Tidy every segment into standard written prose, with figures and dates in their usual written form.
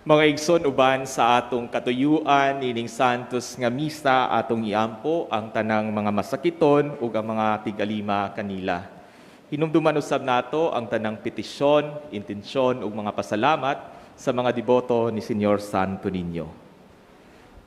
Mga igsoon uban sa atong katuyuan ining santos nga misa atong iampo ang tanang mga masakiton ug ang mga tigalima kanila. Hinumduman usab nato ang tanang petisyon, intensyon ug mga pasalamat sa mga deboto ni Señor Santo Niño.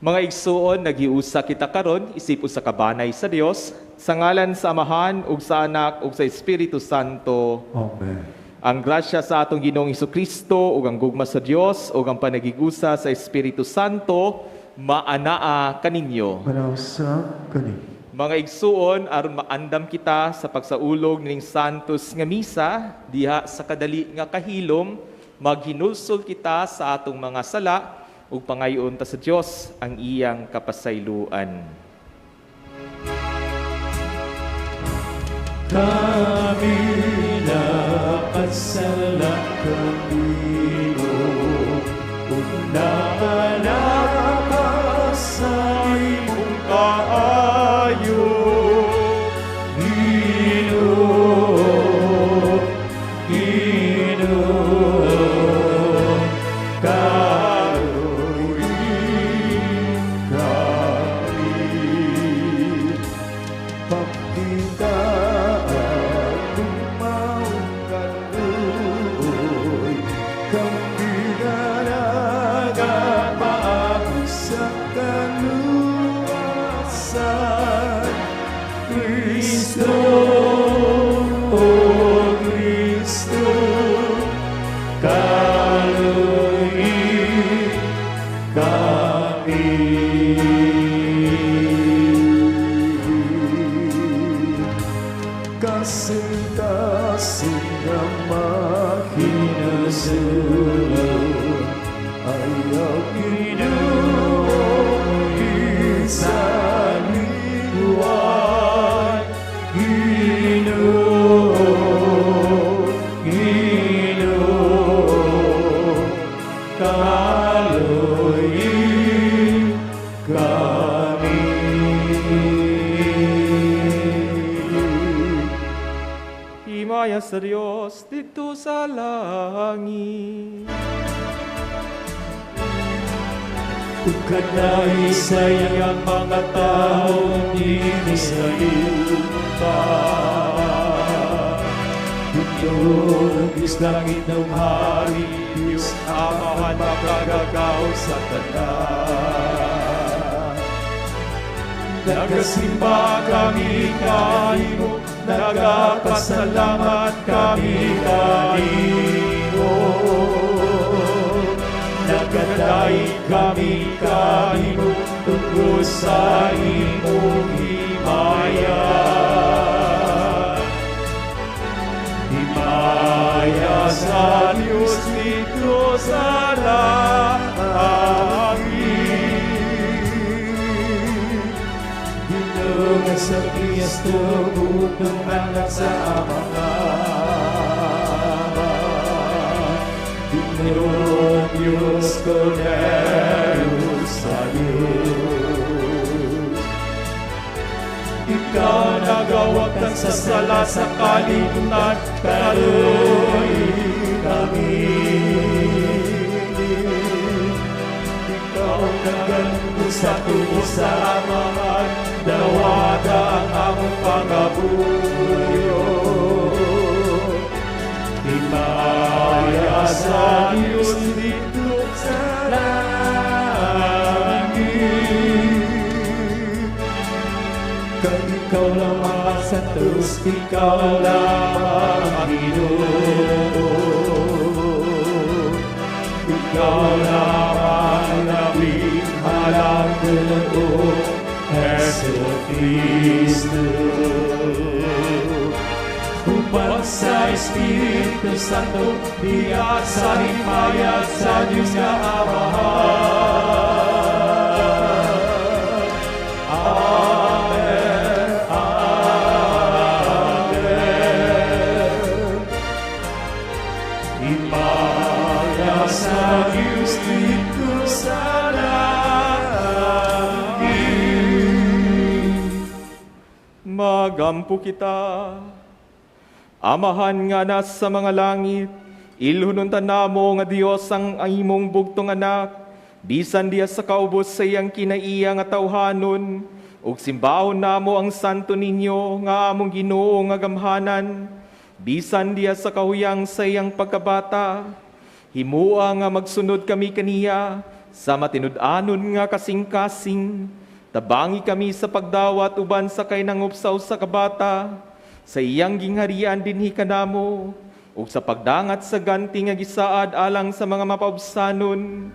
Mga igsoon, nagiusa kita karon isip usa ka banay sa Dios sa ngalan sa Amahan ug sa Anak ug sa Espiritu Santo. Amen. Ang grasya sa atong Ginoong Hesukristo ug ang gugma sa Dios ug ang panagigusa sa Espiritu Santo maanaa kaninyo. Manawsa kani. Mga igsuon, aron maandam kita sa pagsaulog ning santos nga misa diha sa kadali nga kahilom, maghinulsol kita sa atong mga sala ug pangayoon ta sa Dios ang iyang kapasayloan. Kami nakasala kanino, unalaga sa imong kaayo, Ginoo, Ginoo, kaluoy kami. Pagkita kasing-kasing na makinasulo, ayaw Ginoo sa liwan. Ginoo, Ginoo, kaluoy kami. Himaya sa Dios dito sa langit. Ugad na isayang mga tao din sa ilpa. Diyos langit ng hari, Diyos Amahan makagagaw sa tanan. Nagasimba kami kanimo, nagapasalamat kami kanimo. Nagkadai kami kanimo tungkol sa imong himaya. Himaya sa Diyos dito sa langit. Ginoo sa Kristo, bukong anak sa Amahan. Ginoo Diyos Cordero sa Diyos. Ikaw nagawatan sa sala sa kalibutan, kaluoy kami. Ikaw nagano sa tubo sa Amahan, dawada ang among pangabuyo. Himaya sa Diyos dito sa langit. Kay ikaw lamang ang santos, ikaw lamang ang Ginoo. Ikaw lamang ang labing halanggan, Jesucristo. Upang sa Espiritu Santo, diya sa himaya sa Diyos nga Amahan. Amen, Amen. Himaya sa Diyos dito sa langit. Magampo kita. Amahan nga nasa mga langit, Ilhununtan namo nga Dios ang imong bugtong anak, bisan diya sa kaubos sa iyang kinaiya nga tawhanon, ug simbahon namo ang santo ninyo nga among Ginoo nga gamhanan, bisan diya sa kahuyang sa iyang pagkabata. Himua nga magsunod kami kaniya sa matinud-anon nga kasing-kasing. Tabangi kami sa pagdawat uban sa kay nangupsaw sa kabata, sa iyang gingharian dinhi kanamo, ug sa pagdangat sa ganti nga gisaad alang sa mga mapaubsanon.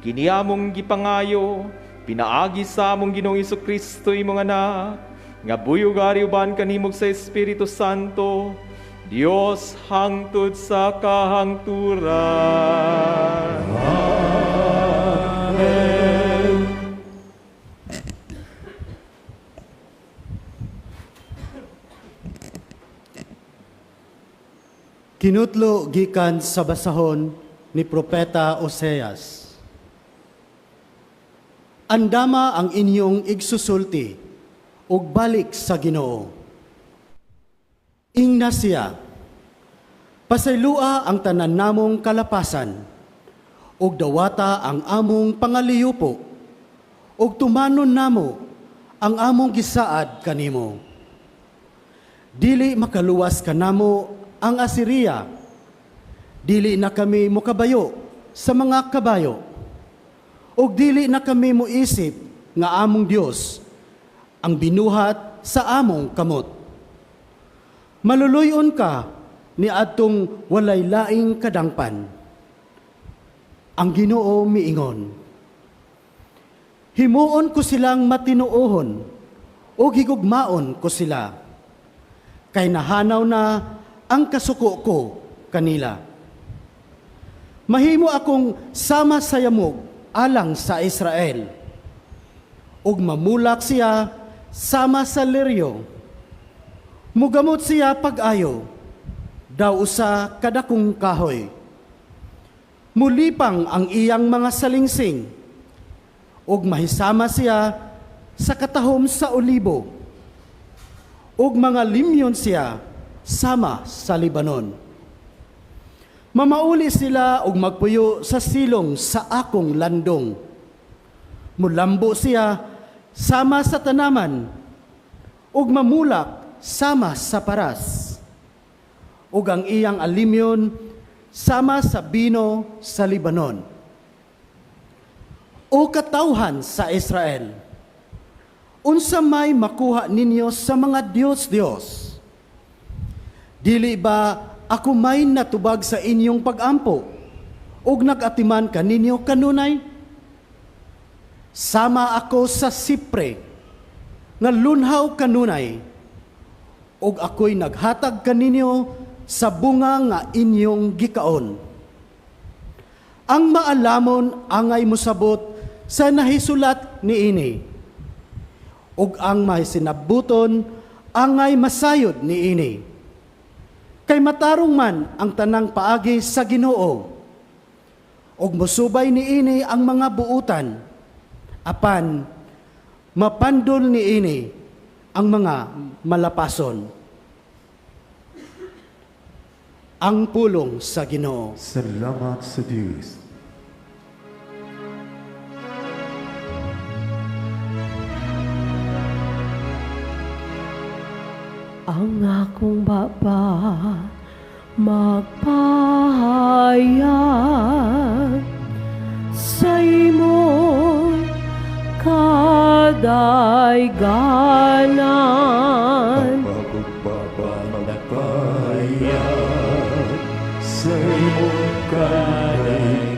Kini among gipangayo, pinaagi sa among Ginoong Jesu-Kristo imong anak, nga buyog-ari uban kanimog sa Espiritu Santo, Dios hangtod sa kahangturan. Kinutlo gikan sa basahon ni Propeta Oseas. Andama ang inyong igsusulti ug balik sa Ginoo. Ingna siya, pasaylua ang tanan namong kalapasan, ug dawata ang among pangaliyupo, ug tumanon namo ang among gisaad kanimo. Dili makaluwas kanamo ang Assyria, dili na kami mokabayo sa mga kabayo, ug dili na kami moisip nga among Dios ang binuhat sa among kamot. Maluluyon ka ni adtong walay laing kadangpan. Ang Ginoo miingon, himuon ko silang matinuohon o higugmaon ko sila, kay nahanaw na ang kasuko ko kanila. Mahimo akong sama sa yamog alang sa Israel, ug mamulak siya sama sa leryo. Mugamot siya pag-ayo, daw usa kadakong kahoy. Mulipang ang iyang mga salingsing, ug mahisama siya sa katahom sa olibo, ug mga limyon siya sama sa Libanon. Mamauli sila ug magpuyo sa silong sa akong landong. Mulambo siya sama sa tanaman, ug mamulak sama sa paras, ug ang iyang alimyon sama sa bino sa Libanon. O katawhan sa Israel, unsa may makuha ninyo sa mga Diyos-Diyos? Dili ba ako may natubag sa inyong pag-ampo, ug nag-atiman kaninyo kanunay? Sama ako sa sipre, nga lunhaw kanunay, ug ako'y naghatag kaninyo sa bunga nga inyong gikaon. Ang maalamon angay musabot sa nahisulat niini, ug ang mahisinabuton angay masayod niini. Kay matarong man ang tanang paagi sa Ginoo, ug musubay niini ang mga buutan, apan mapandol niini ang mga malapason. Ang pulong sa Ginoo. Salamat sa Diyos. Ang akong baba magpahayag sa imong kadayganan. Magpapayag sa iyong kadayganan.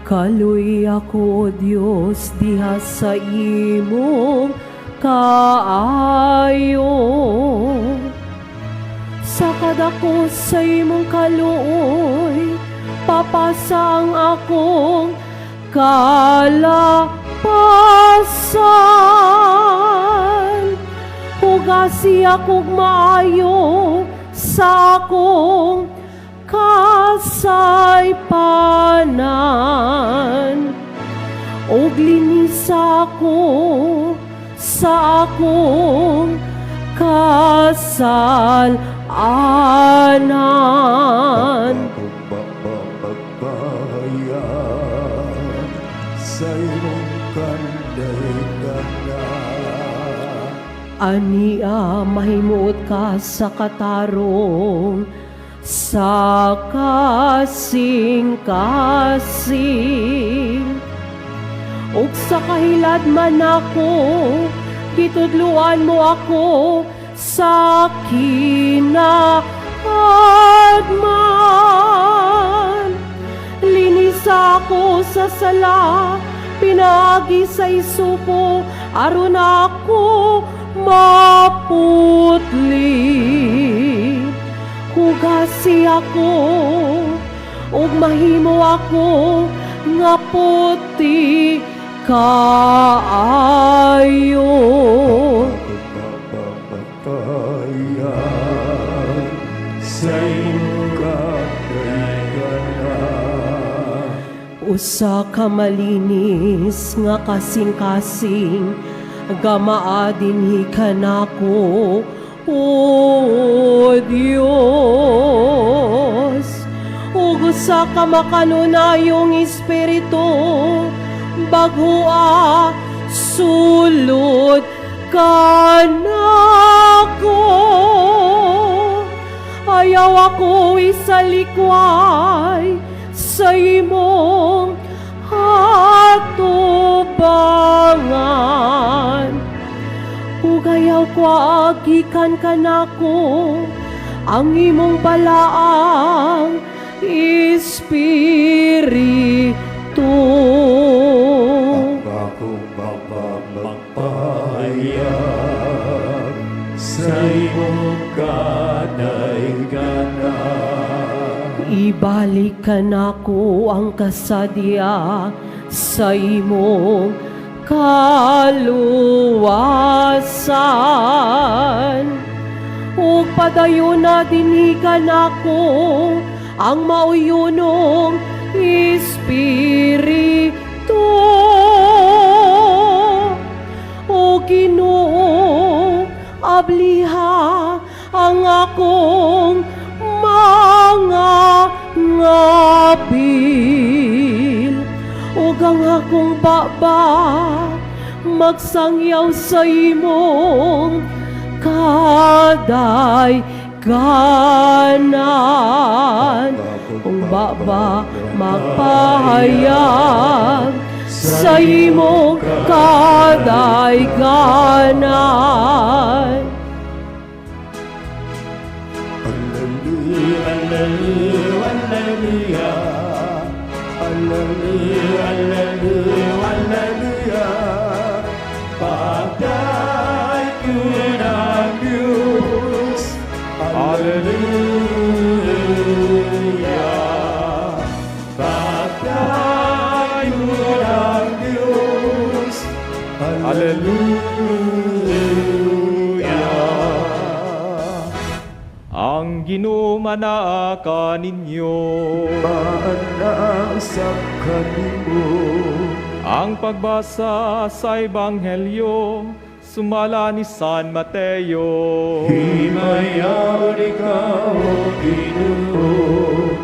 Kaluy ako, Diyos, diha sa imong kaayo. Sa kadako sa imong kaluoy, papasang akong kalapasan. Hugasi akong maayo sa akong kasaypanan. Og linis ako sa akong kasalanan. anan. Pagpapahayag sa iyong kanday-kanday. Ania mahimuot ka sa katarong, sa kasing-kasing. Ug sa kahilad man ako, gitudluan mo ako sa kinahagman. Linis ako sa sala, pinagi sa isupo, aron ako maputli. Hugasi ako, ug mahimo ako nga puti kaayo. Pagpapahayag sa iyong kanday-kanday. Usa ka malinis nga kasing-kasing, gamaa dinhi ka nako, O Dios. Ug usa ka makanunayong espiritu, bagua sulod ka nako. Ayaw ako isalikway sa imong hatubangan. Ugayaw ko agikan ka nako, ang imong balaang espiritu. Akong magpapahayag sa iyong kanday-kanday. Ibalik ka nako ang kasadya sa imong kaluwasan. Ug padayon na dinhi ka nako ang mauyunong espiritu. O Ginoo, abliha ang akong mga ngapil. Ug ang akong baba magsangyaw sa imong kaday-kanan. Kung baba magpahayag sa imong kaday-kanan. Hallelujah, hallelujah, hallelujah, hallelujah, hallelujah. Pagday ko ng Diyos, hallelujah. Pagday ko ng Diyos, hallelujah. Ang ginumana ka ninyo, Maanang sa kanimo, ang pagbasa sa Ebanghelyo, sumala ni San Mateo. himayaw ikaw, Ginoo.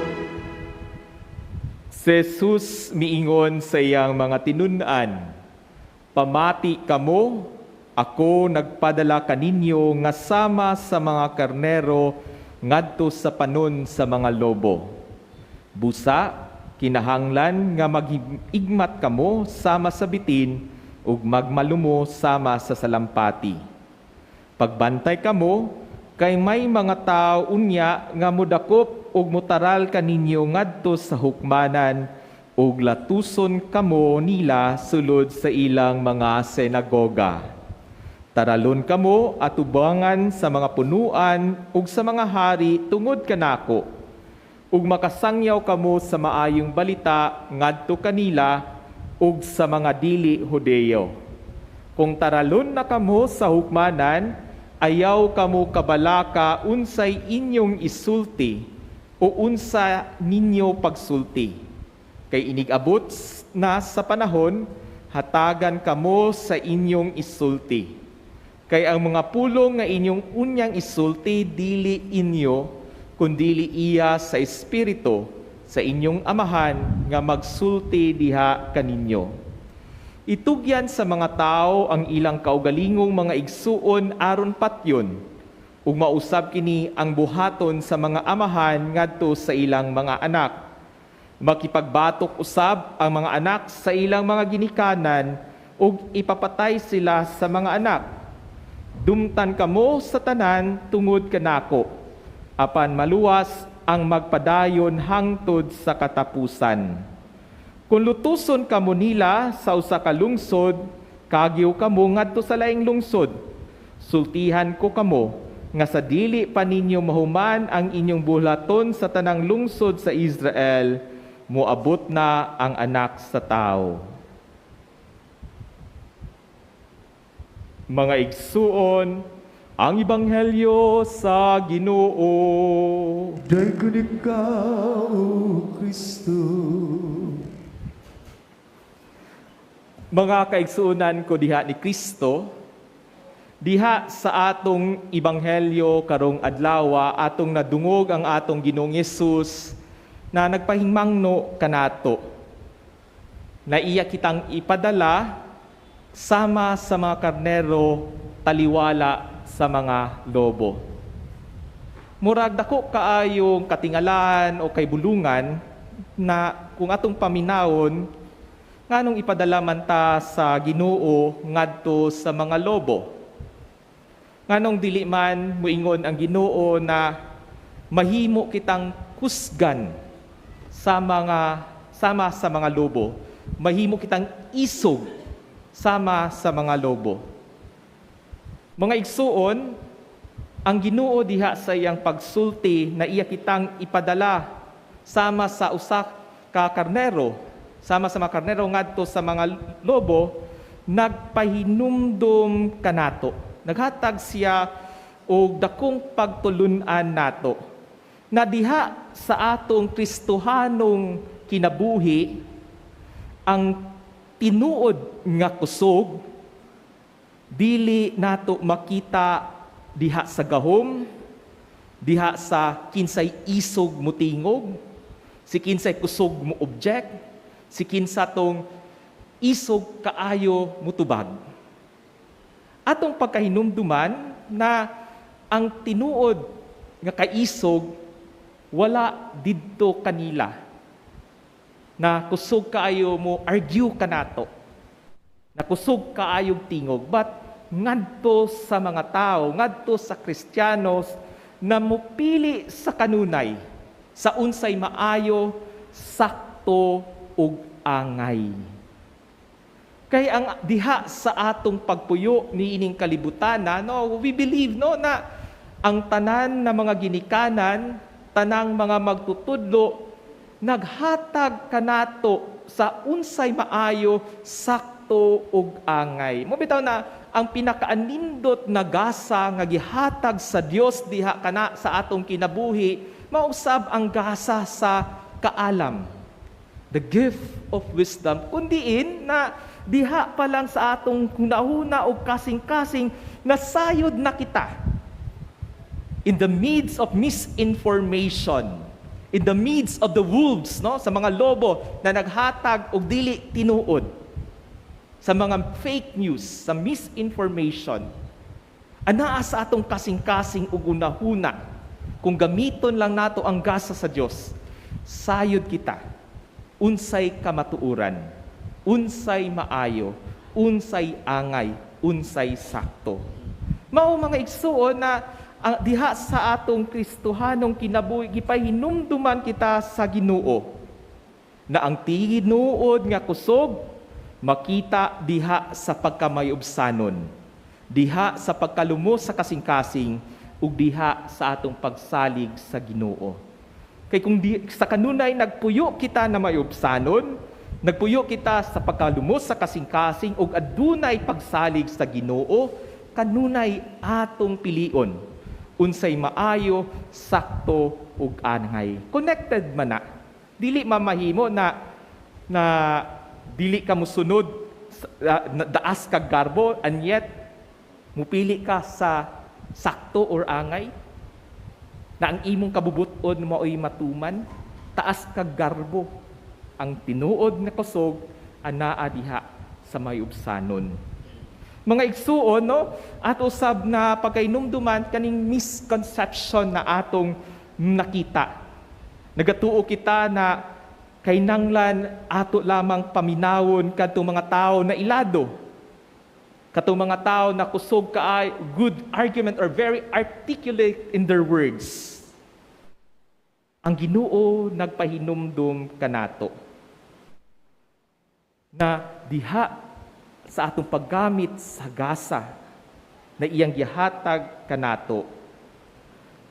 Si Jesus miingon sa iyang mga tinunan, "Pamati kamo, ako nagpadala kaninyo nga sama sa mga karnero ngadto sa panon sa mga lobo. Busa, kinahanglan nga mag-igmat kamo sama sa bitin ug magmalumo sama sa salampati. Pagbantay kamo, kay may mga tao unya nga mudakop ug mutaral kaninyo ngadto sa hukmanan ug latuson kamo nila sulod sa ilang mga senagoga. Taralon kamo at ubangan sa mga punuan ug sa mga hari tungod kanako, ug makasangyaw kamo sa maayong balita ngadto kanila ug sa mga dili Hudeyo. Kung taralon na kamo sa hukmanan, ayaw kamo kabalaka unsay inyong isulti o unsa ninyo pagsulti. Kay inigabot na sa panahon, hatagan kamo sa inyong isulti. Kay ang mga pulong nga inyong unyang isulti dili inyo kundili iya sa espiritu sa inyong amahan nga magsulti diha kaninyo. Itugyan sa mga tao ang ilang kaugalingong mga igsuon aron patyon ug mausab kini ang buhaton sa mga amahan ngadto sa ilang mga anak. Makipagbatok usab ang mga anak sa ilang mga ginikanan ug ipapatay sila sa mga anak. Dumtan kamo sa tanan tungod kanako, apan maluwas ang magpadayon hangtod sa katapusan. Kung lutuson kamo nila sa usa ka lungsod, kagyo kamo ngadto sa laing lungsod. Sultihan ko kamo nga sa dili pa ninyo mahuman ang inyong buhlaton sa tanang lungsod sa Israel, moabot na ang anak sa tao. Mga igsuon, ang Ebanghelyo sa Ginoo. Dagon ikaw, O Kristo. Mga kaigsuonan ko diha ni Kristo, diha sa atong Ebanghelyo karong adlaw atong nadungog ang atong Ginoong Hesus na nagpahimangno kanato. Na iya kitang ipadala sama sa mga karnero taliwala sa mga lobo. Murag dako kaayong katingalan o kay bulungan na kung atong paminawon nganong ipadala man ta sa Ginoo ngadto sa mga lobo. Nganong dili man muingon ang Ginoo na mahimo kitang kusgan sama sa mga lobo. Mahimo kitang isog sama sa mga lobo. Mga igsuon, ang Ginoo diha sa iyang pagsulti na iya kitang ipadala sama sa usa ka karnero, sama sa mga karnero ngadto sa mga lobo, nagpahinumdum kanato. Naghatag siya og dakong pagtulunan nato na diha sa atong Kristohanong kinabuhi ang tinuod nga kusog dili nato makita diha sa gahom, diha sa kinsay isog mo tingog, si kinsay kusog mo object, si kinsa tong isog kaayo mo tubag. Atong pagkahinumduman na ang tinuod nga kaisog wala didto kanila na kusog kaayo mo argue kanato, na kusog kaayog tingog, but ngadto sa mga tao, ngadto sa Kristiyanos na mupili sa kanunay, sa unsay maayo, sakto ug angay. Kay ang diha sa atong pagpuyo ni ining kalibutan we believe na ang tanan na mga ginikanan, tanang mga magtutudlo, naghatag kanato sa unsay maayo, sakto ug angay. Mo bitaw na ang pinakaanindot na gasa nga gihatag sa Dios diha kana sa atong kinabuhi, mausab ang gasa sa kaalam. The gift of wisdom. Kundiin na diha pa lang sa atong hunahuna o kasing-kasing nasayod na kita in the midst of misinformation, in the midst of the wolves, sa mga lobo na naghatag og dili tinuod, sa mga fake news, sa misinformation. Anaa sa atong kasing-kasing ug hunahuna kung gamiton lang nato ang gasa sa Dios, sayod kita. Unsay kamatuuran, unsay maayo, unsay angay, unsay sakto. Mao mga igsuon na diha sa atong Kristohanong kinabuhi gipahinumduman kita sa Ginoo na ang tinuod nga kusog makita diha sa pagkamayubsanon, diha sa pagkalumos sa kasing-kasing ug diha sa atong pagsalig sa Ginoo. Kay kung sa kanunay nagpuyo kita na mayubsanon, nagpuyo kita sa pagkalumos sa kasing-kasing ug adunay pagsalig sa Ginoo, kanunay atong pilion unsay maayo, sakto ug angay. Connected man na. Dili mamahimo na dili ka mosunod daas kag garbo and yet Mupili ka sa sakto or angay, na ang imong kabubuton mao'y matuman, taas kag garbo, ang tinuod nga kusog anaa diha sa may ubsanon. Mga igsuon, no, at usab na pagkainumduman kaning misconception na atong nakita. Nagatuo kita na kainanglan ato lamang paminawon kadtong mga tao na ilado. Katong mga tao na kusog kaay good argument or very articulate in their words. Ang Ginoo nagpahinumdum kanato na diha sa atong paggamit sa gasa na iyang gihatag kanato,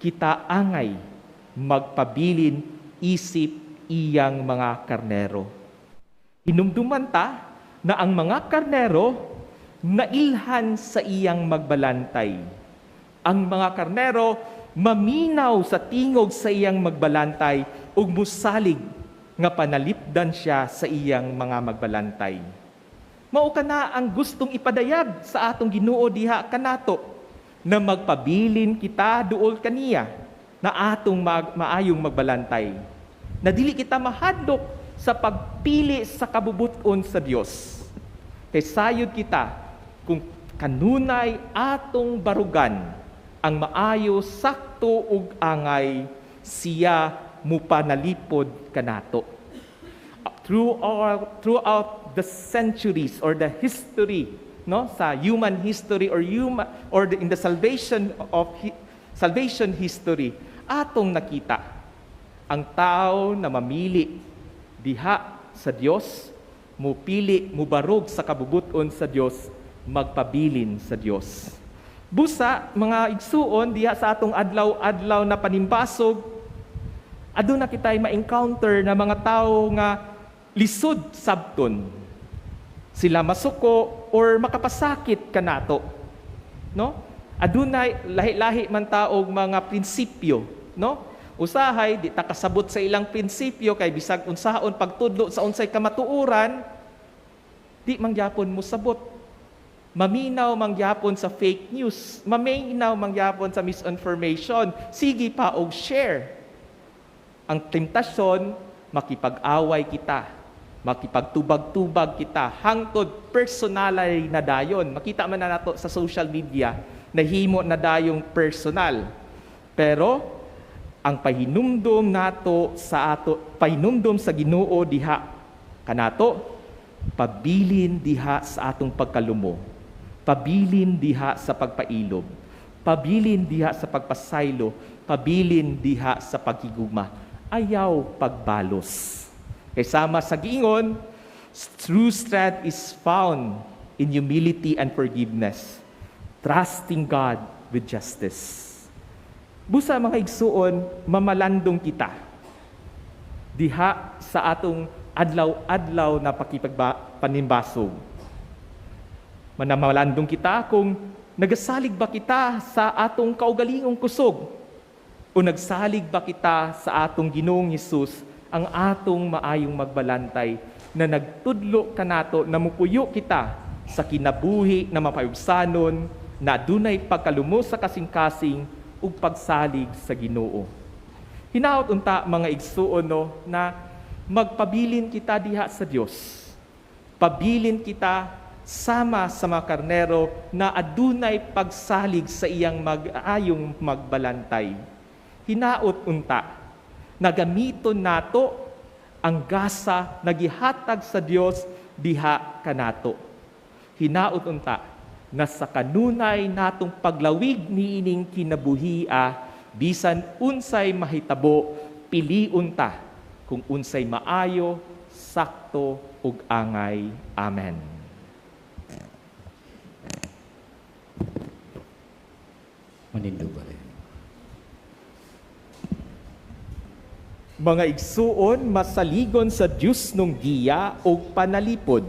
kita angay magpabilin isip iyang mga karnero. Hinumduman ta na ang mga karnero nailhan sa iyang magbalantay. Ang mga karnero maminaw sa tingog sa iyang magbalantay ug musalig nga panalipdan siya sa iyang mga magbalantay. Mao kana ang gustong ipadayag sa atong Ginoo diha kanato na magpabilin kita duol kaniya na atong maayong magbalantay. Na dili kita mahadlok sa pagpili sa kabubuton sa Dios. Kay sayod kita kung kanunay atong barugan ang maayo sakto ug angay siya mupanalipod kanato. Throughout the centuries or the history, no, sa human history or in the salvation history, atong nakita ang tao na mamili diha sa Dios, mupili, mubarog sa kabubuton sa Dios, magpabilin sa Dios. Busa, mga igsuon diha sa atong adlaw-adlaw na panimbasog, aduna kitay ma-encounter na mga tao nga lisod sabton. Sila masuko or makapasakit kanato. No? Adunay lahi-lahi man taog mga prinsipyo, no? Usahay di ta kasabot sa ilang prinsipyo kay bisag unsaon pagtudlo sa unsay kamatuoran, di mangyapon mo sabot. Maminaw mangyapon sa fake news, maminaw mangyapon sa misinformation. Sige pa og share. Ang temptasyon makipag-away kita, makipagtubag-tubag kita, hangtod personalay na dayon. Makita man na nato sa social media, nahimo na dayong personal. Pero ang pahinumdom nato sa pahinumdom sa Ginoo diha kanato, pabilin diha sa atong pagkalumo, pabilin diha sa pagpailob, pabilin diha sa pagpasaylo, pabilin diha sa paghigugma, ayaw pagbalos. Kay sama sa giingon, true strength is found in humility and forgiveness, trusting God with justice. Busa mga igsuon, mamalandong kita diha sa atong adlaw-adlaw na panimbasog. Manamalandong kita kung nagasalig ba kita sa atong kaugalingong kusog o nagsalig ba kita sa atong Ginoong Hesus, ang atong maayong magbalantay na nagtudlo kanato na mupuyo kita sa kinabuhi na mapayugsanon na dunay pagkalumo sa kasing-kasing ug pagsalig sa Ginoo. Hinaot unta mga igsuon no, na magpabilin kita diha sa Dios. Pabilin kita sama sa mga karnero na adunay pagsalig sa iyang mag-ayong magbalantay. Hinaot unta na gamiton nato ang gasa na gihatag sa Dios diha kanato. Hinaot unta na sa kanunay natong paglawig niining kinabuhia, bisan unsay mahitabo, piliun ta kung unsay maayo, sakto ug angay. Amen. Manindo ba rin? Mga igsuon, masaligon sa Dios nung giya o panalipod.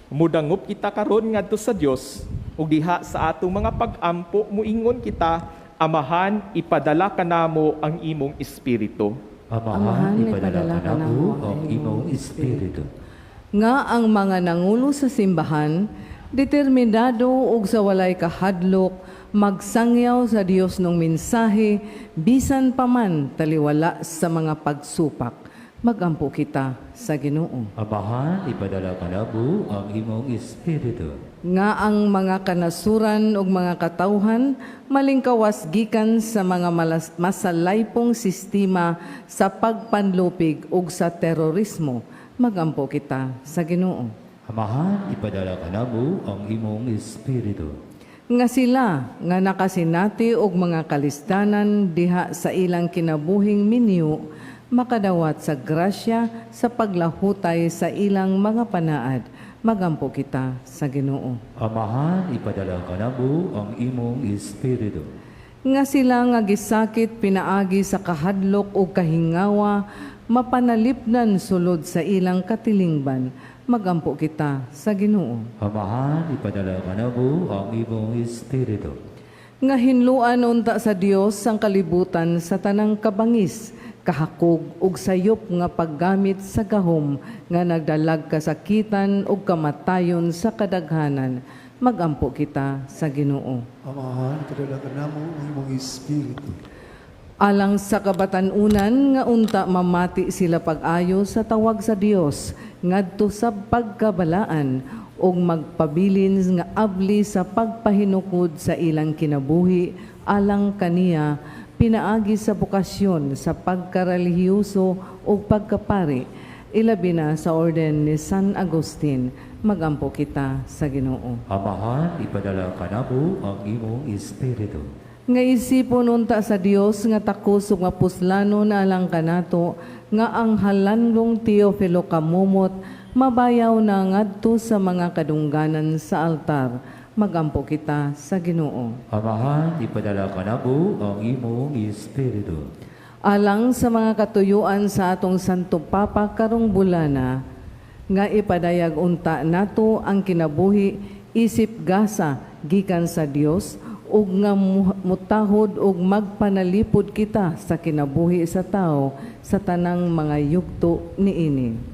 Mudangup kita karon ngadto sa Dios, ug diha sa atong mga pag-ampo muingon kita, Amahan, ipadala kanamo ang imong espiritu. Amahan, ipadala ka na mo ang imong espiritu. Nga ang mga nangulo sa simbahan, Determinado ug sa walay kahadlok, magsangyaw sa Dios ng mensahe, bisan pa man taliwala sa mga pagsupak. Magampo kita sa Ginoo. Amahan, ipadala ka namo ang imong Espiritu. Nga ang mga kanasuran ug mga katawhan malingkawas gikan sa mga masalaypong sistema sa pagpanlupig ug sa terorismo. Magampo kita sa Ginoo. Amahan, ipadala ka namo ang imong Espiritu. Nga sila nga nakasinati og mga kalistanan diha sa ilang kinabuhing minyo, makadawat sa grasya sa paglahutay sa ilang mga panaad. Magampo kita sa Ginoo. Amahan, ipadala ka namo ang imong Espiritu. Nga sila nga gisakit pinaagi sa kahadlok o kahingawa, mapanalipnan sulod sa ilang katilingban. Magampo kita sa Ginoo. Amahan, ipadala ka namo ang imong Espiritu. Nga hinluan unta sa Dios ang kalibutan sa tanang kabangis, kahakog ug sayop nga paggamit sa gahom nga nagdalag kasakitan ug kamatayon sa kadaghanan. Magampo kita sa Ginoo. Amahan, kadala ka namo ang imong Espiritu. Alang sa kabatanunan nga unta mamati sila pag-ayo sa tawag sa Dios ngadto sa pagkabalaan ug magpabilin nga abli sa pagpahinukod sa ilang kinabuhi alang kaniya pinaagi sa bukasyon sa pagkarelihiyoso o pagkapari, ilabi na sa orden ni San Agustin. Magampo kita sa Ginoo. Amahan, ipadala ka namo ang imong Espiritu. Nga isipon unta sa Dios nga takos ug mapuslano na alang kanato nga ang halandong Teofilo kamumot mabayaw na ngadto sa mga kadungganan sa altar. Magampo kita sa Ginoo. Amahan, ipadala ka namo ang imong Espiritu. Alang sa mga katuyuan sa atong Santo Papa karong bulana, nga ipadayag unta nato ang kinabuhi isip gasa gikan sa Dios ug nga mutahod ug magpanalipod kita sa kinabuhi sa tao sa tanang mga yugto niini.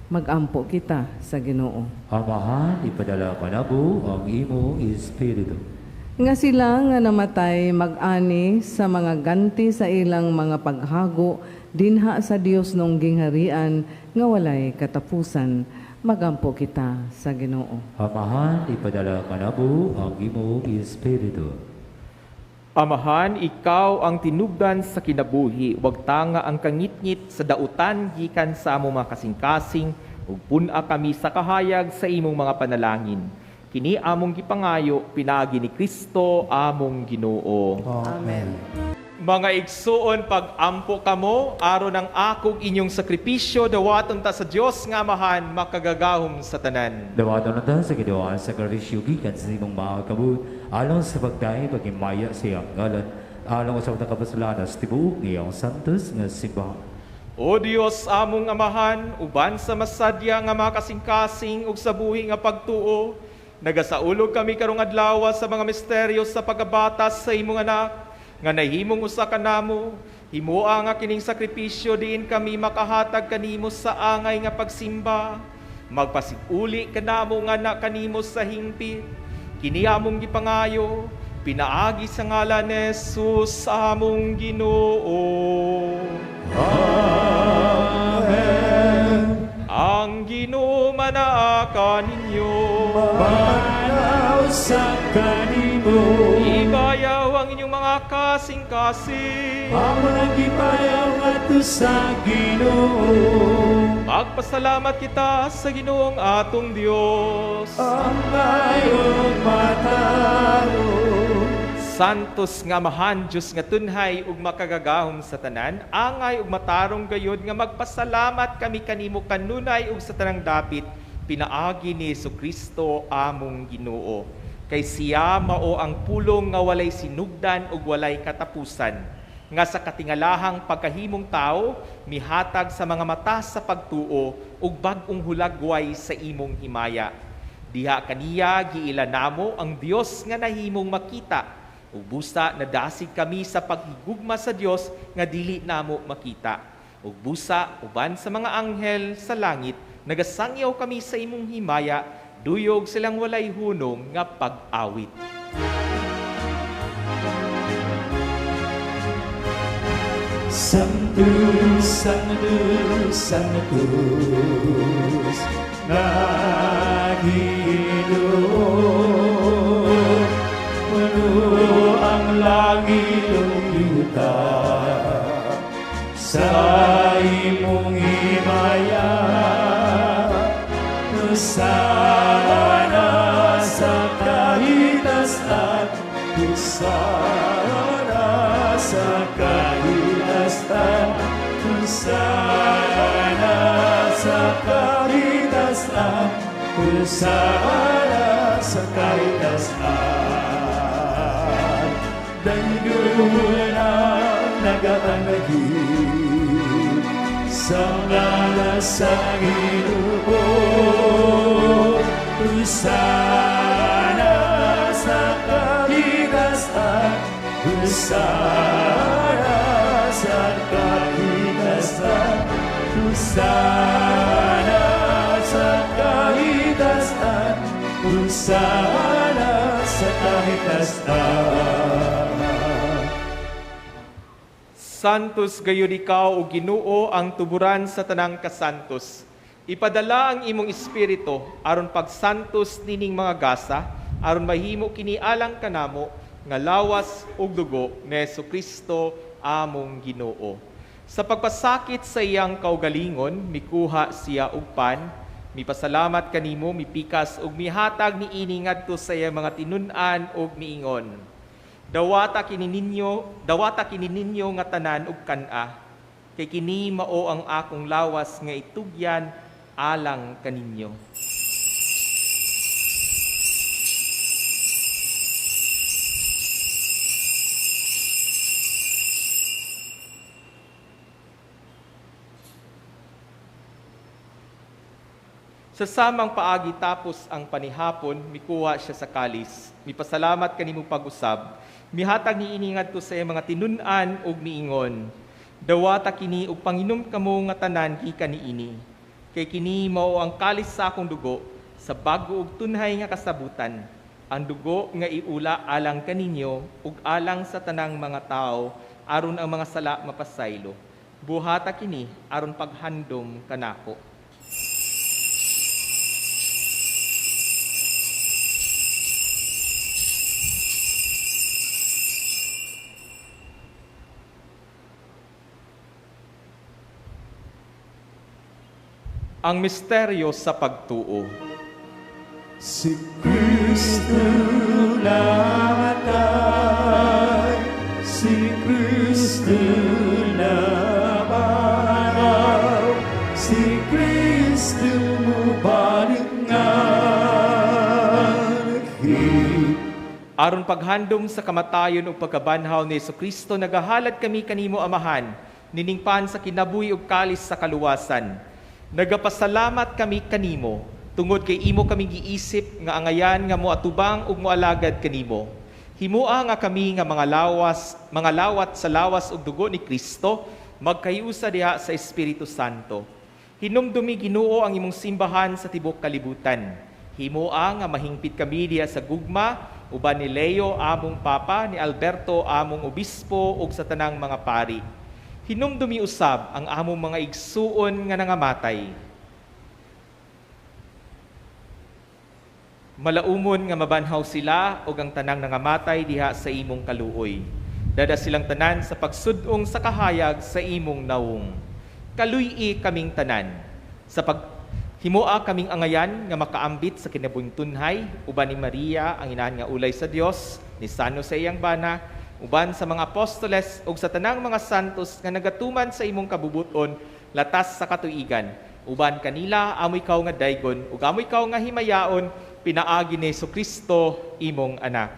Magampo kita sa Ginoo. Amahan, ipadala ka namo ang imong Espiritu. Nga sila nga namatay mag-ani sa mga ganti sa ilang mga paghago dinha sa Dios nung gingharian nga walay katapusan. Magampo kita sa Ginoo. Amahan, ipadala ka namo ang imong Espiritu. Amahan, ikaw ang tinubdan sa kinabuhi, wag tanga ang kangitngit sa dautan gikan sa among mga kasing-kasing, ug pun-a kami sa kahayag sa imong mga panalangin. Kini among gipangayo, pinaagi ni Kristo among Ginoo. Amen. Mga igsuon, pag-ampo kamo, aron ang akog inyong sakripisyo, dawaton ta sa Dios nga Amahan, makagagahom sa tanan. Dawaton na ta sa gidawaan sa sakripisyo gikan sa imong mga kabut, alang sa pagdai pagimaya sa iyang ngalan, alang sa pagkapasalanas tibuok niyang santos nga simbahan. O Dios among Amahan, uban sa masadya nga mga kasing-kasing ug sa buhi nga pagtuo, nagasaulog kami karong adlaw sa mga misteryo sa pagkabatas sa imong anak, nga nahimong usa ka namo, himoa nga kining sakripisyo diin kami makahatag kanimo sa angay nga pagsimba, magpasiguli kanamo nga na kanimo sa hingpit, kini among gipangayo, pinaagi sa ngalan ni Jesus among Ginoo. Amen. Ang Ginoo manaa ninyo. Panaw sa kanimo, Ibayaw ang inyong mga kasing-kasing. ang mga gipayaw ato sa Ginoo. Magpasalamat kita sa Ginoong atong Dios. Ang mayong mataro. Santos nga Amahan, Diyos nga tunhay ug makagagahom sa tanan, angay ug matarong gayod nga magpasalamat kami kanimo kanunay ug sa tanang dapit, pinaagi ni Jesucristo among Ginoo. Kay siya mao ang pulong nga walay sinugdan ug walay katapusan, nga sa katingalahang pagkahimong tao, mihatag sa mga mata sa pagtuo ug bag-ong hulagway sa imong himaya. Diha kaniya giila namo ang Dios nga nahimong makita, ug busa nadasig kami sa paghigugma sa Dios nga dili namo makita. Ug busa uban sa mga anghel sa langit nagasangyaw kami sa imong himaya Duyog silang walay hunong nga pag-awit. Santos, Santos, Santos, Ginoo, puno ang langit o yuta, sa imong himaya, sana sa kahitasan, sana sa kahitasan, sana sa kahitasan, sana sa kahitasan. Dayuhan ang nagatanagin sa ngalan sa Ginoo, sana sa kahitasan, sana sa kahitasan, sana sa kahitasan, sana sa kahitasan. Santos gayon ikaw o Ginoo ang tuburan sa tanang kasantos. Ipadala ang imong espiritu aron pagsantos nining mga gasa, aron mahimo kini alang kanamo nga lawas ug dugo ni Jesucristo among Ginoo. Sa pagpasakit sa iyang kaugalingon, mikuha siya og pan, mipasalamat kanimo, mipikas ug mihatag niini ngadto sa iyang mga tinun-an ug miingon. Dawata kini ninyo nga tanan ug kan-a, kay kini mao ang akong lawas nga itugyan alang kaninyo. Sa samang paagi tapos ang panihapon, mikuha siya sa kalis. Mipasalamat kanimo pag-usab. Mihatag niini ngadto sa iyang mga tinun-an ug miingon. Dawata kini ug panginom kamo nga tanan gikan niini. Kay kini mao ang kalis sa akong dugo sa bago ug tunhay nga kasabutan. Ang dugo nga iula alang kaninyo ug alang sa tanang mga tao aron ang mga sala mapasaylo. Buhata kini aron paghandom kanako. Ang misteryo sa pagtuo. Si Kristo namatay, si Kristo nabanaw, si Kristo mubalik nga naghit. Aron paghandom sa kamatayon ug pagkabanhaw ni Jesucristo, nagahalad kami kanimo Amahan, niningpan sa kinabuhi ug kalis sa kaluwasan. Nagapasalamat kami kanimo, tungod kay imo kami giisip nga angayan nga moatubang ug moalagad kanimo. Himua nga kami nga mga lawat sa lawas ug dugo ni Kristo, magkayusa diha sa Espiritu Santo. Hinumdumi Ginoo ang imong simbahan sa tibok kalibutan. Himua nga mahingpit kami diha sa gugma, uban ni Leo among Papa, ni Alberto among Obispo ug sa tanang mga pari. Hinumdumi usab ang among mga igsuon nga nangamatay. Malaumon nga mabanhaw sila ug ang tanang nangamatay diha sa imong kaluoy. Dada silang tanan sa pagsudong sa kahayag sa imong nawong. Kaluy-i kaming tanan. Sa himua kaming angayan nga makaambit sa kinabuhing tunhay, uban ni Maria ang inahan nga ulay sa Dios, ni San Jose iyang bana, uban sa mga apostoles ug sa tanang mga santos nga nagatuman sa imong kabubuton latas sa katuigan. Uban kanila amo ikaw nga daygon ug amo ikaw nga himayaon, pinaagi ni Jesucristo imong anak.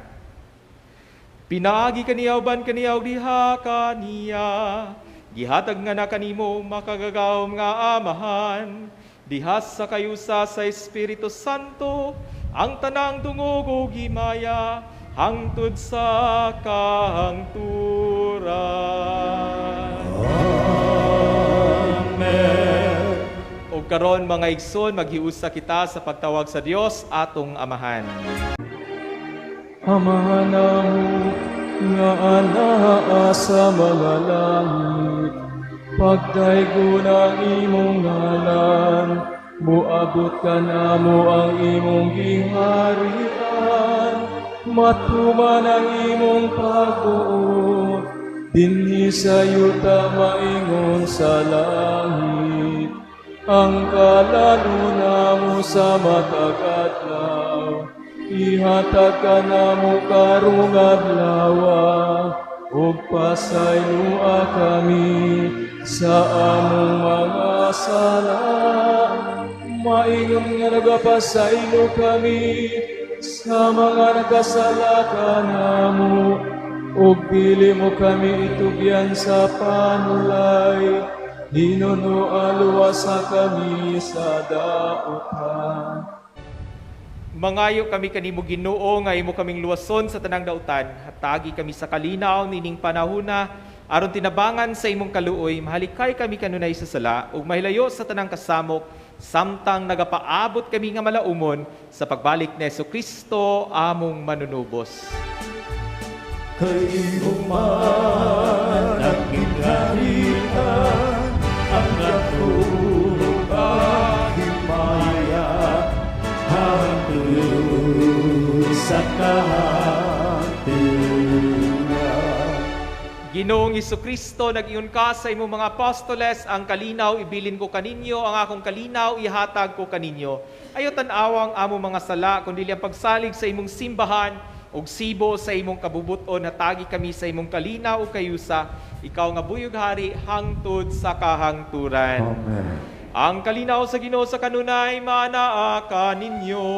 Pinaagi kaniya uban kaniya ug diha kaniya. Gihatag nga na kanimo makagagawom nga Amahan. Diha sa kayusa sa Espiritu Santo ang tanang dungog ug himaya hangtod sa kahangturan. Amen. O Ug karon mga igsoon, maghiusa kita sa pagtawag sa Dios atong Amahan. Amahan namo nga anaa sa mga langit, pagdaygo ng imong ngalan, muabot ka namo ang imong giharian, matuman ang imong pagbuot, dinhi sa yuta maingon sa langit, ang kalalo mo sa matag adlaw, ihatag ka namo karong adlaw, ug pasaylua kami sa among mga sala. Maingon nga nagapasaylo kami sa mga nagkasala kanamo, ug dili mo kami itugyan sa panulay, hinunualuwasa kami sa daotan. Mangayo kami kanimo Ginoo nga imo kaming luwason sa tanang dautan, hatagi kami sa kalinaw nining panahona, aron tinabangan sa imong kaluoy, mahalikay kami kanunay sa sala, ug mahilayo sa tanang kasamok, samtang nagapaabot kami nga malaumon sa pagbalik ni Jesucristo among manunubos. Kay imong man ang gingharian, ang gatulog ang himaya, hangtod sa kahangturan. Ginoong Jesucristo, nag-ingon ka sa imong mga apostoles, ang kalinaw ibilin ko kaninyo, ang akong kalinaw ihatag ko kaninyo. Ayo tan-awang among mga sala, kundi ang pagsalig sa imong simbahan, ug sibo sa imong kabubuton, hatagi kami sa imong kalinaw ug kayusa, ikaw nga buyog hari hangtod sa kahangturan. Amen. Ang kalinaw sa Ginoo sa kanunay manaa kaninyo.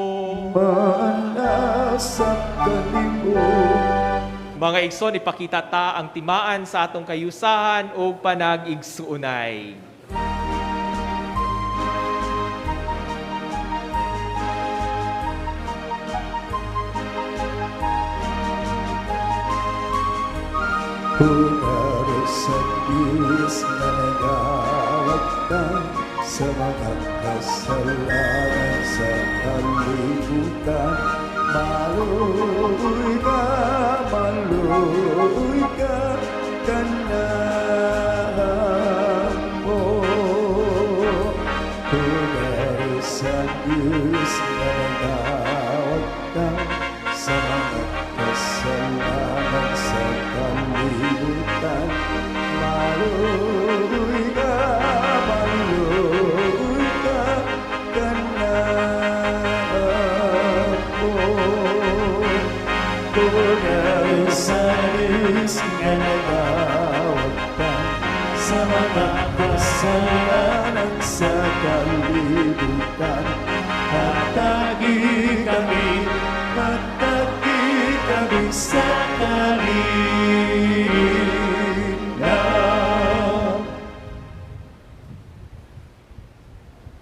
Mana sa kalibot, Mga igsoon, ipakita ta ang timaan sa atong kayusahan o panag-igsuunay. punar sa Diyos na nagawag ka sa mga kasalanan sa kalibutan. Maluoy ka, kanahan mo. Punar sa Diyos na nagawag ka sa mga kasalanan sa kalibutan. Maluoy ka, kanahan mo. Punar sa Diyos nga nagawag ka sa mga kasalanan sa kalibutan. Hatagi kami sa kalinaw.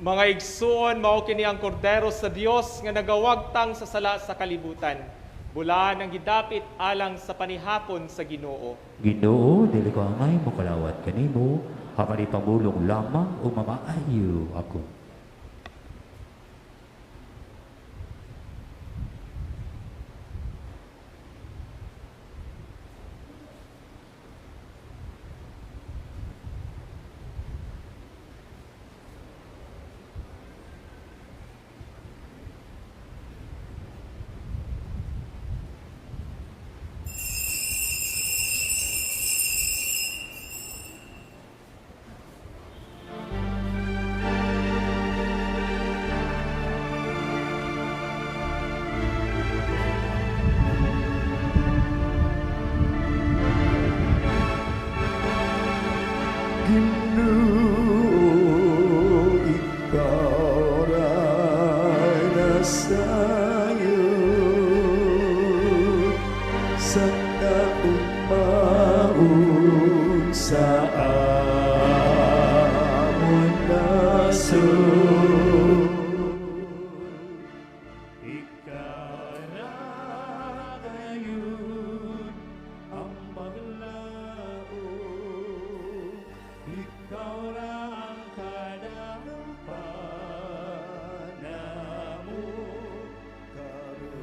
Mga igsoon, mao kini ang kordero sa Dios nga nagawagtang sa sala sa kalibutan. Bulan ang gidapit alang sa panihapon sa Ginoo. Ginoo, dili ko angay makalawat kanimo, hapan ipamulong lamang o mamaayo ako.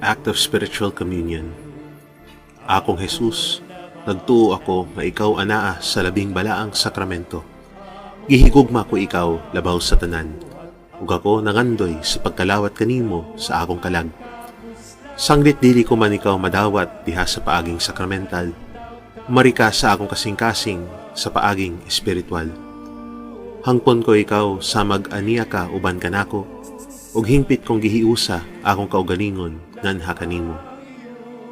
Act of Spiritual Communion. Akong Jesus, nagtuo ako nga ikaw anaa sa labing balaang sakramento. Gihigugma ko ikaw labaw sa tanan, ug ako nangandoy sa pagkalawat kanimo sa akong kalag. Sanglit dili ko man ikaw madawat diha sa paaging sakramental, marika sa akong kasing-kasing sa paaging espiritual. Hangpon ko ikaw sa mag-aniya ka uban kanako, ug hingpit kong gihiusa akong kaugalingon nganha kanimo.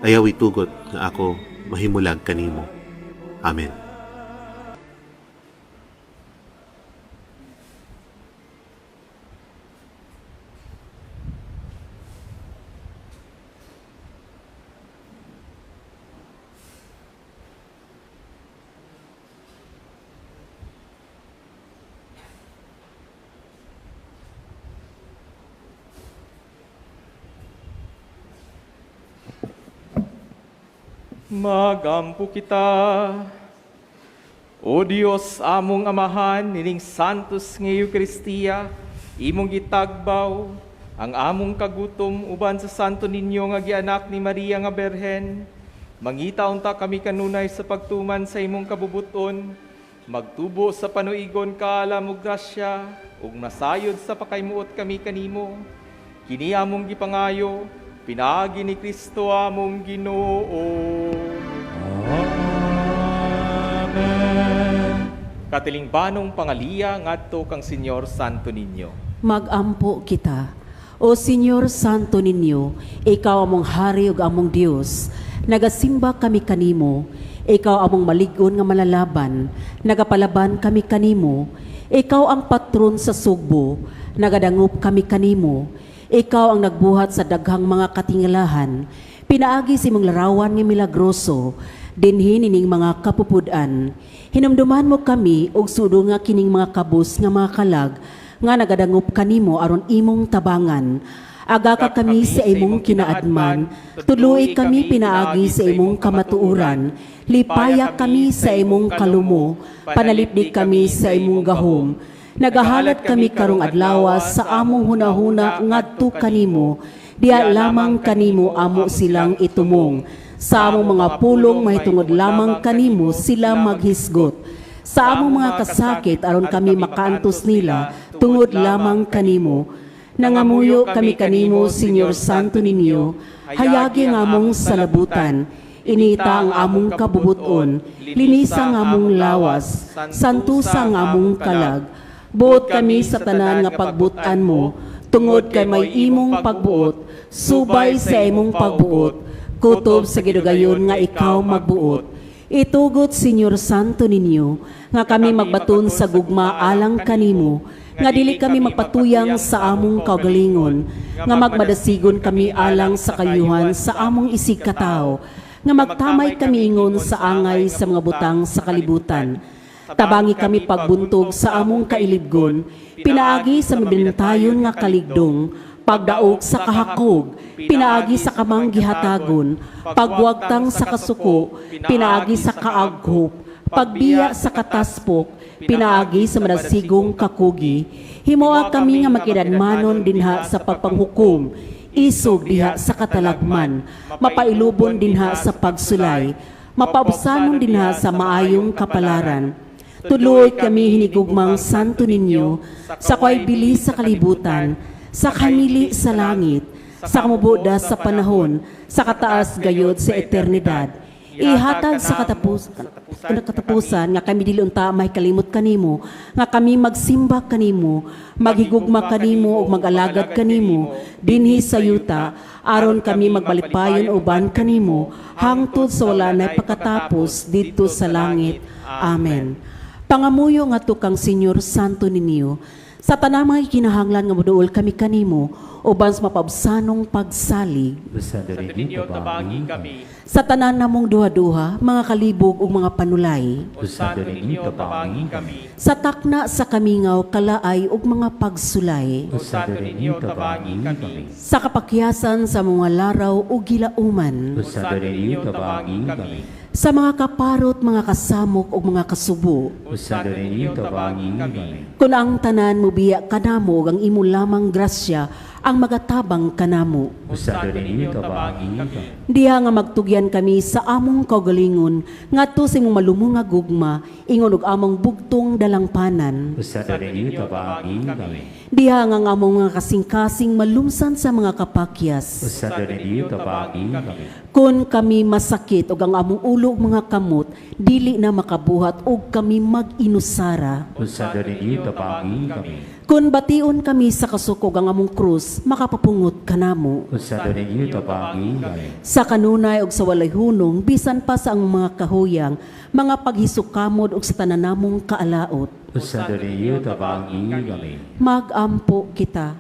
Ayaw itugot nga ako mahimulag kanimo. Amen. Magampo kita. O Dios, among amahan, nining santos ng Eukaristiya, imong gitagbaw, ang among kagutom uban sa santo ninyo nga gianak ni Maria nga Berhen. Mangita unta kami kanunay sa pagtuman sa imong kabubuton, magtubo sa panuigon ka alam ug grasya, ug masayod sa pakaymuot kami kanimo. Kini among gipangayo, pinaagi ni Kristo among Ginoo. Amen. Katilingbanong pangaliya ngadto kang Senyor Santo Niño. Magampo kita. O Senyor Santo Niño, ikaw among hari ug among Dios. Nagasimba kami kanimo. Ikaw among maligon nga malalaban. Nagapalaban kami kanimo. Ikaw ang patron sa sugbo. Nagadangup kami kanimo. Ikaw ang nagbuhat sa daghang mga katingalahan. Pinaagi si mong larawan nga milagroso, dinhi nining mga kapupudan. Hinumduman mo kami og sudo nga kining mga kabus nga mga kalag nga nagadangup kanimo aron imong tabangan. Aga ka kami sa imong kinaadman, tuluy kami pinaagi sa imong kamatuuran. Lipaya kami sa imong kalumo, panalipdig kami sa imong gahom. Nagahalat kami karong adlaw sa among hunahuna ngadto kanimo, diya lamang kanimo amo silang itumong. Sa among mga pulong mahitungod lamang kanimo sila maghisgot. Sa among mga kasakit aron kami makantos nila, tungod lamang kanimo. Nangamuyo kami kanimo, Senyor Santo Niño, hayagi nga among salabutan. Inita ang among kabubuton, linisa ang among lawas, santusa ang among kalag. Buot kami sa tanan nga pagbutan mo, tungod kay may imong pagbuot, subay sa imong pagbuot, kutob sa gidugayon nga ikaw magbuot. Itugot, Senyor Santo Niño, nga kami magbaton sa gugma alang kanimo, nga dili kami magpatuyang sa among kaugalingon, nga magmadasigon kami alang sa kayuhan sa among isig katao, nga magtamay kami ingon sa angay sa mga butang sa kalibutan. Tabangi kami pagbuntog sa among kailibgon, pinaagi sa mabintayon nga kaligdong, pagdaog sa kahakog, pinaagi sa kamang gihatagon, pagwagtang sa kasuko, pinaagi sa kaaghop, pagbiya sa kataspok, pinaagi sa madasigong kakugi. Himoa kami nga makidanmanon dinha sa pagpanghukom, isog diha sa katalagman, mapailubon dinha sa pagsulay, mapausanon dinha sa maayong kapalaran. Tuloy kami hinigugmang Santo Niño, sa kway bilis sa kalibutan, sa kanili sa langit, sa kamubuda sa panahon, sa kataas gayod sa eternidad. Ihatag sa katapusan nga kami dili unta may kalimot kanimo, nga kami magsimba kanimo, maghigugma kanimo ug mag-alagad kanimo dinhi sa yuta, aron kami magbalipayon uban kanimo hangtod sa wala nay pagkatapos didto sa langit. Amen. Pangamuyo nga to kang Senyor Santo Niño, sa tanang mga kinahanglan nga moduol kami kanimo, uban sa mapabsanong pagsalig. Sa Ninyo tabagi kami. Sa tanan namong duha-duha, mga kalibog ug mga panulay. O Santo Ninyo tabagi kami. Sa takna sa kamingaw, kalaay ug mga pagsulay. O Santo Ninyo tabagi kami. Sa kapakyasan sa mga laraw ug gilauman. O Santo Ninyo tabagi kami. Sa mga kaparot, mga kasamok ug mga kasubo. O Santo Ninyo tabagi kami. Kung ang tanan mo biya kanamo ang imo lamang grasya, ang magatabang kanamo. Usado ninyo tabagi kami. Diha nga magtugyan kami sa among kaugalingon, ngadto sa imong malumong nga gugma, ingon og among bugtong dalangpanan. Usado ninyo tabagi kami. Diha nga among mga kasing-kasing malumsan sa mga kapakyas. Usado ninyo tabagi kami. Kung kami masakit og ang among ulo ug mga kamot, dili na makabuhat og kami mag-inusara. Usado ninyo tabagi kami. Kung bation kami sa kasukog ang among krus, makapapungot kanamo. Usado ninyo tabagi kami. Sa kanunay ug sa walay hunong, bisan pa sa ang mga kahuyang, mga paghisukkamod ug sa tananamong kaalaot. Usado ninyo tabagi kami. Magampo kita.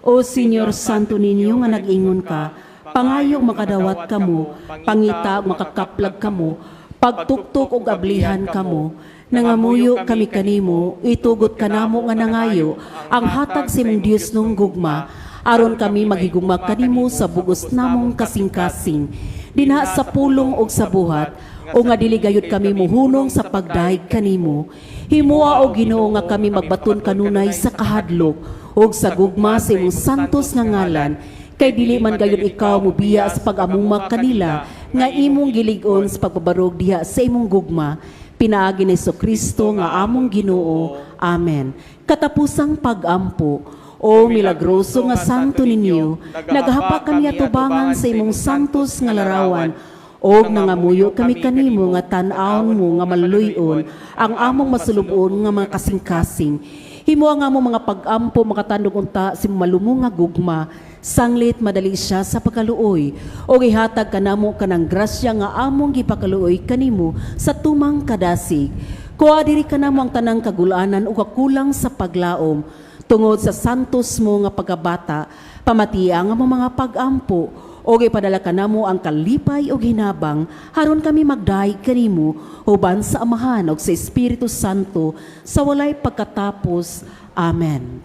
O Senyor Santo ninyo nga nag-ingon ka, pangayo makadawat kamo, pangita ug makakaplag kamo, pagtuktok ug ablihan kamo, nangamuyo kami kanimo, itugot kanamo nga nangayo, ang hatag sa imong Dios nung gugma, aron kami maghigugma kanimo sa bugos namong kasing-kasing, dinha sa pulong ug sa buhat, o nga dili gayud kami muhunong sa pagdaig kanimo. Himua o Ginoo nga kami magbaton kanunay sa kahadlok, ug sa gugma sa imong santos nga ngalan, kay dili man gayud ikaw mubiya sa pag-amuma kanila, nga imong gilig-on sa pagbabarog diha sa imong gugma, pinaagi ni Jesucristo nga among Ginoo. Amen. Katapusang pag-ampo, o milagroso nga santo ninyo, naghapa kami atubangan sa imong santos nga larawan, o nangamuyo kami kanimo nga tan-awon mo nga maluyon ang among masulubon nga mga kasing-kasing. Himo ang among mga pag-ampo makatandog unta sa malumong nga gugma, sanglit madali siya sa pagkaluoy, o ihatag kanamo kanang grasya nga among gipakaluoy kanimo sa tumang kadasig. Kuha diri kanamo ang tanang kagulanan o kakulang sa paglaom, tungod sa santos mo nga pagkabata, pamatiya nga mga pag-ampo, o ipadala kanamo ang kalipay o hinabang, haron kami magdaig kanimo, uban sa Amahan o sa Espiritu Santo, sa walay pagkatapos. Amen.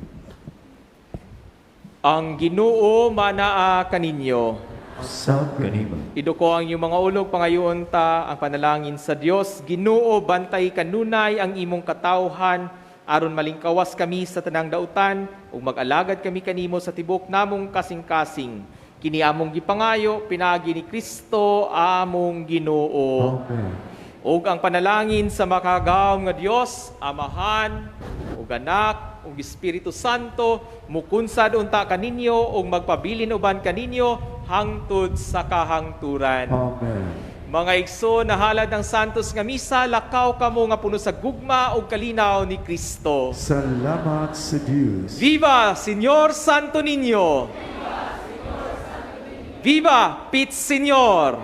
Ang Ginoo manaa kaninyo. Sa kanimo. Iduko ang iyong mga ulog pangayoon ta ang panalangin sa Dios. Ginoo bantay kanunay ang imong katawhan aron malingkawas kami sa tanang dautan ug mag-alagad kami kanimo sa tibok namong kasing-kasing. Kini among gipangayo pinaagi ni Kristo among Ginoo. Amen. Ug ang panalangin sa makagawom nga Dios, Amahan, ug Anak, ug Espiritu Santo, mukunsad unta kaninyo ug magpabilin uban kaninyo hangtod sa kahangturan. Amen. Mga igsoon, nahalad ng santos nga misa, lakaw kamo nga puno sa gugma ug kalinaw ni Kristo. Salamat sa Diyos. Viva Señor Santo Niño! Viva Pit Señor!